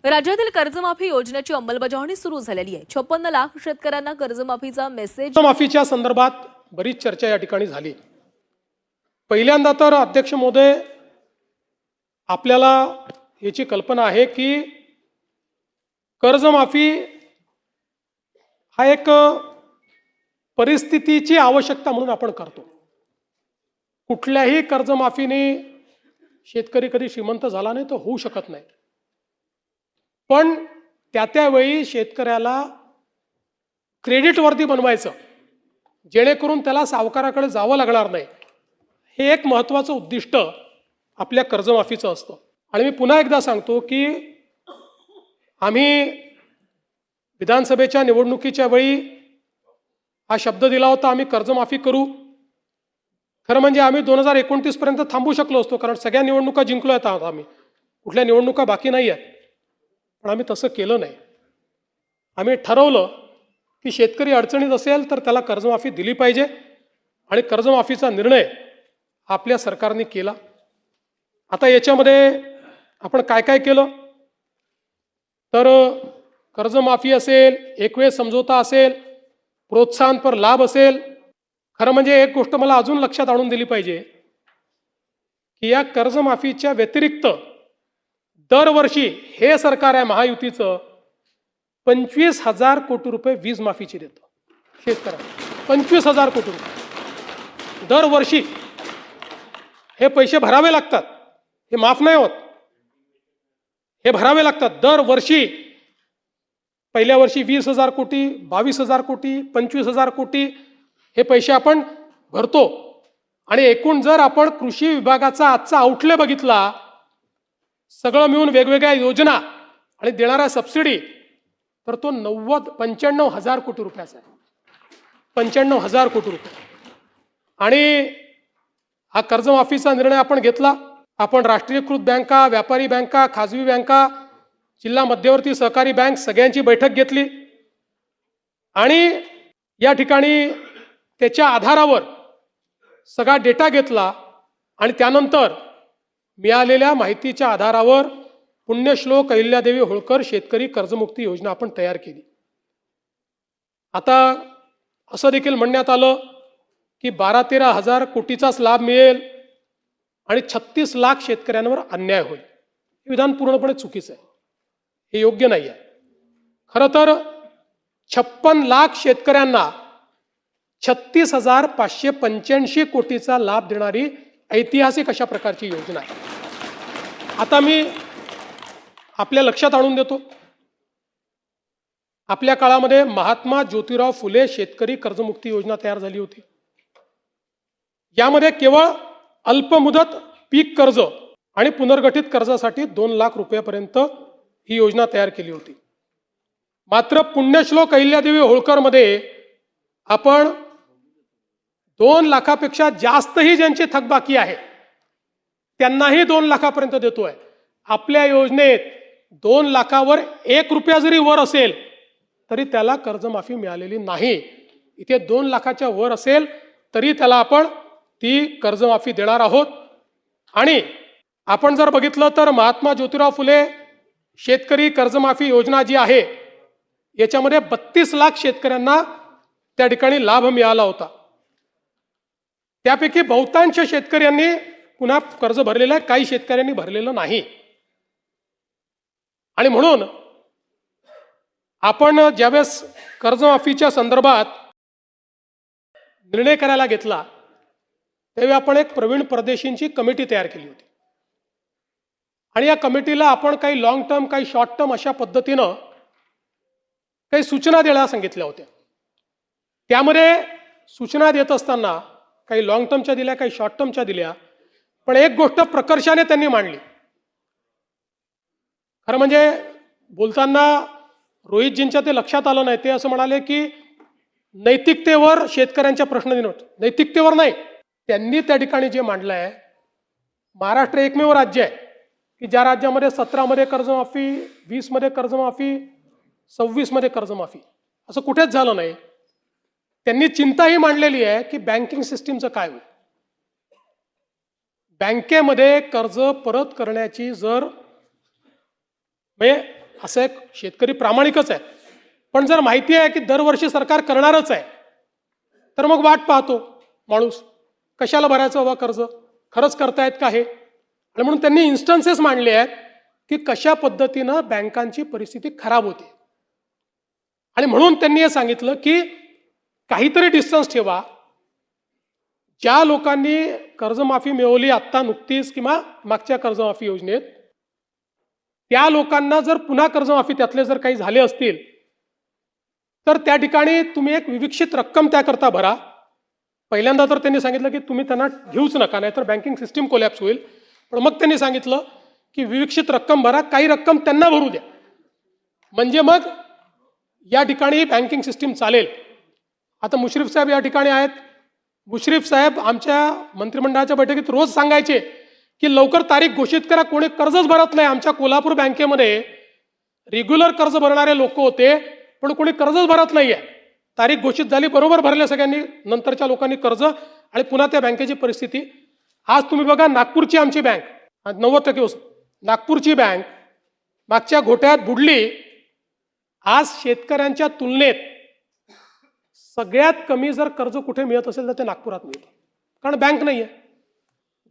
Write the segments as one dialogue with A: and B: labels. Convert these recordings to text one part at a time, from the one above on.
A: राज्यातील कर्जमाफी योजनेची अंमलबजावणी सुरू झालेली आहे। 56 लाख शेतकऱ्यांना कर्जमाफीचा मेसेज
B: कर्जमाफीच्या संदर्भात बरीच चर्चा या ठिकाणी झाली। पहिल्यांदा तर अध्यक्ष महोदय, आपल्याला याची कल्पना आहे की कर्जमाफी हा एक परिस्थितीची आवश्यकता म्हणून आपण करतो। कुठल्याही कर्जमाफीने शेतकरी कधी श्रीमंत झाला नाही, तो होऊ शकत नाही। पण त्यावेळी शेतकऱ्याला क्रेडिटवर्दी बनवायचं, जेणेकरून त्याला सावकाराकडे जावं लागणार नाही, हे एक महत्त्वाचं उद्दिष्ट आपल्या कर्जमाफीचं असतं। आणि मी पुन्हा एकदा सांगतो की आम्ही विधानसभेच्या निवडणुकीच्या वेळी हा शब्द दिला होता, आम्ही कर्जमाफी करू। खरं म्हणजे आम्ही 2029 पर्यंत थांबू शकलो असतो, कारण सगळ्या निवडणुका जिंकलो आहोत आम्ही, कुठल्या निवडणुका बाकी नाही आहेत। पण आम्ही तसं केलं नाही। आम्ही ठरवलं की शेतकरी अडचणीत असेल तर त्याला कर्जमाफी दिली पाहिजे, आणि कर्जमाफीचा निर्णय आपल्या सरकारने केला। आता याच्यामध्ये आपण काय काय केलं तर कर्जमाफी असेल, एकवेळ समझोता असेल, प्रोत्साहनपर लाभ असेल। खरं म्हणजे एक गोष्ट मला अजून लक्षात आणून दिली पाहिजे की या कर्जमाफीच्या व्यतिरिक्त दरवर्षी हे सरकार आहे महायुतीचं 25,000 कोटी रुपये वीज माफीची देतं शेतकऱ्यांना। 25,000 कोटी रुपये दरवर्षी हे पैसे भरावे लागतात, हे माफ नाही होत, हे भरावे लागतात दरवर्षी। पहिल्या वर्षी 20,000 कोटी, 22,000 कोटी, 25,000 कोटी हे पैसे आपण भरतो। आणि एकूण जर आपण कृषी विभागाचा आजचा आउटले बघितला, सगळं मिळून वेगवेगळ्या योजना आणि देणाऱ्या सबसिडी, तर तो 95,000 कोटी रुपयाचा आहे। 95,000 कोटी रुपये। आणि हा कर्जमाफीचा निर्णय आपण घेतला। आपण राष्ट्रीयकृत बँका, व्यापारी बँका, खाजगी बँका, जिल्हा मध्यवर्ती सहकारी बँक सगळ्यांची बैठक घेतली, आणि या ठिकाणी त्याच्या आधारावर सगळा डेटा घेतला, आणि त्यानंतर मिळालेल्या माहितीच्या आधारावर पुण्यश्लोक अहिल्यादेवी होळकर शेतकरी कर्जमुक्ती योजना आपण तयार केली। आता असं देखील म्हणण्यात आलं की 12-13 हजार कोटीचाच लाभ मिळेल आणि 36 लाख शेतकऱ्यांवर अन्याय होईल। हे विधान पूर्णपणे चुकीचं आहे, हे योग्य नाही आहे। खरं तर 56 लाख शेतकऱ्यांना 36,585 कोटीचा लाभ देणारी ऐतिहासिक अशा प्रकारची योजना आहे। आता मी आपल्या लक्षात आणून देतो, आपल्या काळामध्ये महात्मा ज्योतिराव फुले शेतकरी कर्जमुक्ती योजना तयार झाली होती। यामध्ये केवळ अल्पमुदत पीक कर्ज आणि पुनर्गठित कर्जासाठी 2 लाख रुपयापर्यंत ही योजना तयार केली होती। मात्र पुण्यश्लोक अहिल्यादेवी होळकर मध्ये आपण 2 लाखापेक्षा जास्तही ज्यांची थकबाकी आहे त्यांनाही 2 लाखापर्यंत देतोय। आपल्या योजनेत 2 लाखावर 1 रुपया जरी वर असेल तरी त्याला कर्जमाफी मिळालेली नाही। इथे 2 लाखाच्या वर असेल तरी त्याला आपण ती कर्जमाफी देणार आहोत। आणि आपण जर बघितलं तर महात्मा ज्योतिराव फुले शेतकरी कर्जमाफी योजना जी आहे, याच्यामध्ये 32 लाख शेतकऱ्यांना त्या ठिकाणी लाभ मिळाला होता। त्यापैकी बहुतांश शेतकऱ्यांनी पुन्हा कर्ज भरलेलं आहे, काही शेतकऱ्यांनी भरलेलं नाही। आणि म्हणून आपण ज्यावेळेस कर्जमाफीच्या संदर्भात निर्णय करायला घेतला, त्यावेळी आपण एक प्रवीण परदेशींची कमिटी तयार केली होती, आणि या कमिटीला आपण काही लॉंग टर्म, काही शॉर्ट टर्म अशा पद्धतीनं काही सूचना द्यायला सांगितल्या होत्या। त्यामध्ये सूचना देत असताना काही लॉंग टर्मच्या दिल्या, काही शॉर्ट टर्मच्या दिल्या, पण एक गोष्ट प्रकर्षाने त्यांनी मांडली। खरं म्हणजे बोलताना रोहितजींच्या ते लक्षात आलं नाही, ते असं म्हणाले की नैतिकतेवर शेतकऱ्यांच्या प्रश्न दिनवत, नैतिकतेवर नाही। त्यांनी त्या ठिकाणी जे मांडलं आहे, महाराष्ट्र एकमेव राज्य आहे की ज्या राज्यामध्ये 17 मध्ये कर्जमाफी, 20 मध्ये कर्जमाफी, 26 मध्ये कर्जमाफी, असं कुठेच झालं नाही। त्यांनी चिंताही मांडलेली आहे की बँकिंग सिस्टीमचं काय होईल। बँकेमध्ये कर्ज परत करण्याची जर म्हणजे असं एक शेतकरी प्रामाणिकच आहे. पण जर माहिती आहे की दरवर्षी सरकार करणारच आहे, तर मग वाट पाहतो माणूस, कशाला भरायचं बाबा कर्ज, खरंच करतायत का हे. आणि म्हणून त्यांनी इन्स्टन्सेस मांडले आहेत की कशा पद्धतीनं बँकांची परिस्थिती खराब होते. आणि म्हणून त्यांनी हे सांगितलं की काहीतरी डिस्टन्स ठेवा. ज्या लोकांनी कर्जमाफी मिळवली आत्ता नुकतीच किंवा मागच्या कर्जमाफी योजनेत, त्या लोकांना जर पुन्हा कर्जमाफी त्यातले जर काही झाले असतील तर त्या ठिकाणी तुम्ही एक विविक्षित रक्कम त्याकरता भरा. पहिल्यांदा तर त्यांनी सांगितलं की तुम्ही त्यांना घेऊच नका, नाहीतर बँकिंग सिस्टीम कोलॅप्स होईल. पण मग त्यांनी सांगितलं की विविक्षित रक्कम भरा, काही रक्कम त्यांना भरू द्या, म्हणजे मग या ठिकाणी बँकिंग सिस्टीम चालेल. आता मुश्रीफ साहेब या ठिकाणी आहेत. मुश्रीफ साहेब आमच्या मंत्रिमंडळाच्या बैठकीत रोज सांगायचे की लवकर तारीख घोषित करा, कोणी कर्जच भरत नाही. आमच्या कोल्हापूर बँकेमध्ये रेग्युलर कर्ज भरणारे लोक होते, पण कोणी कर्जच भरत नाहीये. तारीख घोषित झाली, बरोबर भरल्या सगळ्यांनी, नंतरच्या लोकांनी कर्ज, आणि पुन्हा त्या बँकेची परिस्थिती. आज तुम्ही बघा, नागपूरची आमची बँक 90% नागपूरची बँक मागच्या घोट्यात बुडली. आज शेतकऱ्यांच्या तुलनेत सगळ्यात कमी जर कर्ज कुठे मिळत असेल तर ते नागपुरात मिळतं, कारण बँक नाही आहे.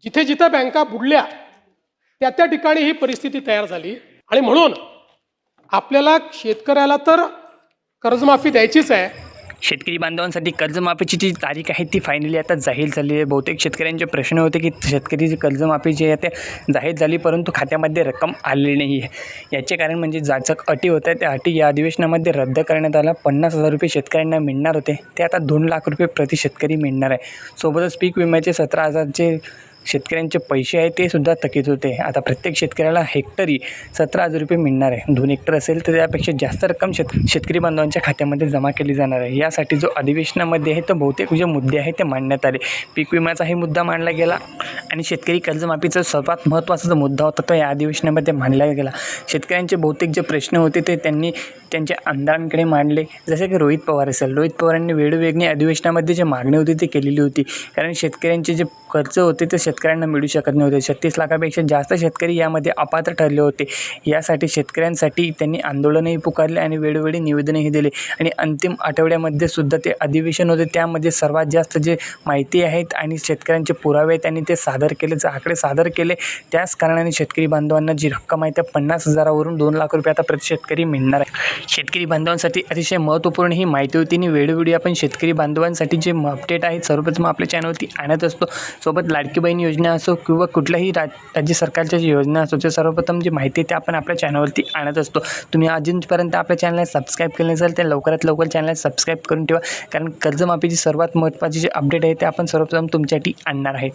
B: जिथे जिथे बँका बुडल्या त्या त्या ठिकाणी ही परिस्थिती तयार झाली. आणि म्हणून आपल्याला शेतकऱ्याला तर कर्जमाफी द्यायचीच आहे.
C: शेतकरी बांधवांसाठी कर्जमाफीची जी तारीख आहे ती फायनली आता जाहीर झाली आहे. बहुतेक शेतकऱ्यांचे प्रश्न होते की शेतकरीची कर्जमाफी जी आहे ते जाहीर झाली, परंतु खात्यामध्ये रक्कम आलेली नाही आहे. याचे कारण म्हणजे ज्या अटी होत्या त्या अटी या अधिवेशनामध्ये रद्द करण्यात आल्या. 50,000 रुपये शेतकऱ्यांना मिळणार होते, ते आता 2 लाख रुपये प्रति शेतकरी मिळणार आहे. सोबतच पीक विम्याचे 17,000चे शेतकऱ्यांचे पैसे आहेत ते सुद्धा थकीत होते. आता प्रत्येक शेतकऱ्याला हेक्टरी 17,000 रुपये मिळणार आहे. 2 हेक्टर असेल तर त्यापेक्षा जास्त रक्कम शेतकरी बांधवांच्या खात्यामध्ये जमा केली जाणार आहे. यासाठी जो अधिवेशनामध्ये आहे तर बहुतेक जे मुद्दे आहेत ते मांडण्यात आले. पीक विम्याचाही मुद्दा मांडला गेला आणि शेतकरी कर्जमाफीचा सर्वात महत्त्वाचा जो मुद्दा होता तो या अधिवेशनामध्ये मांडला गेला. शेतकऱ्यांचे बहुतेक जे प्रश्न होते ते त्यांनी त्यांच्या आमदारांकडे मांडले. जसे की रोहित पवार असेल, रोहित पवारांनी वेळोवेळी अधिवेशनामध्ये जी मागणी होती ती केलेली होती, कारण शेतकऱ्यांचे जे कर्ज होते ते शेतकऱ्यांना मिळू शकत नव्हते. 36 लाखापेक्षा जास्त शेतकरी यामध्ये अपात्र ठरले होते. यासाठी शेतकऱ्यांसाठी त्यांनी आंदोलनही पुकारले आणि वेळोवेळी निवेदनही दिले. आणि अंतिम आठवड्यामध्ये सुद्धा ते अधिवेशन होते, त्यामध्ये सर्वात जास्त जे माहिती आहेत आणि शेतकऱ्यांचे पुरावे त्यांनी ते सादर केले, आकडे सादर केले. त्याच कारणाने शेतकरी बांधवांना जी रक्कम आहे त्या 50,000वरून 2 लाख रुपये आता प्रति शेतकरी मिळणार आहे. शेतकरी बांधवांसाठी अतिशय महत्त्वपूर्ण ही माहिती होती आणि वेळोवेळी आपण शेतकरी बांधवांसाठी जे अपडेट आहेत सर्वप्रथम आपल्या चॅनलवरती आणत असतो. सोबत लाडकी बहीण योजना असो किंवा कुठल्याही राज्य सरकारच्या जी योजना असो, ते सर्वप्रथम जी माहिती ते आपण आपल्या चॅनलवरती आणत असतो. तुम्ही अजूनपर्यंत आपल्या चॅनलला सबस्क्राईब केलं नसेल तर लवकरात लवकर चॅनलला सबस्क्राईब करून ठेवा, कारण कर्जमाफीची सर्वात महत्त्वाची जे अपडेट आहे ते आपण सर्वप्रथम तुमच्यासाठी आणणार आहे.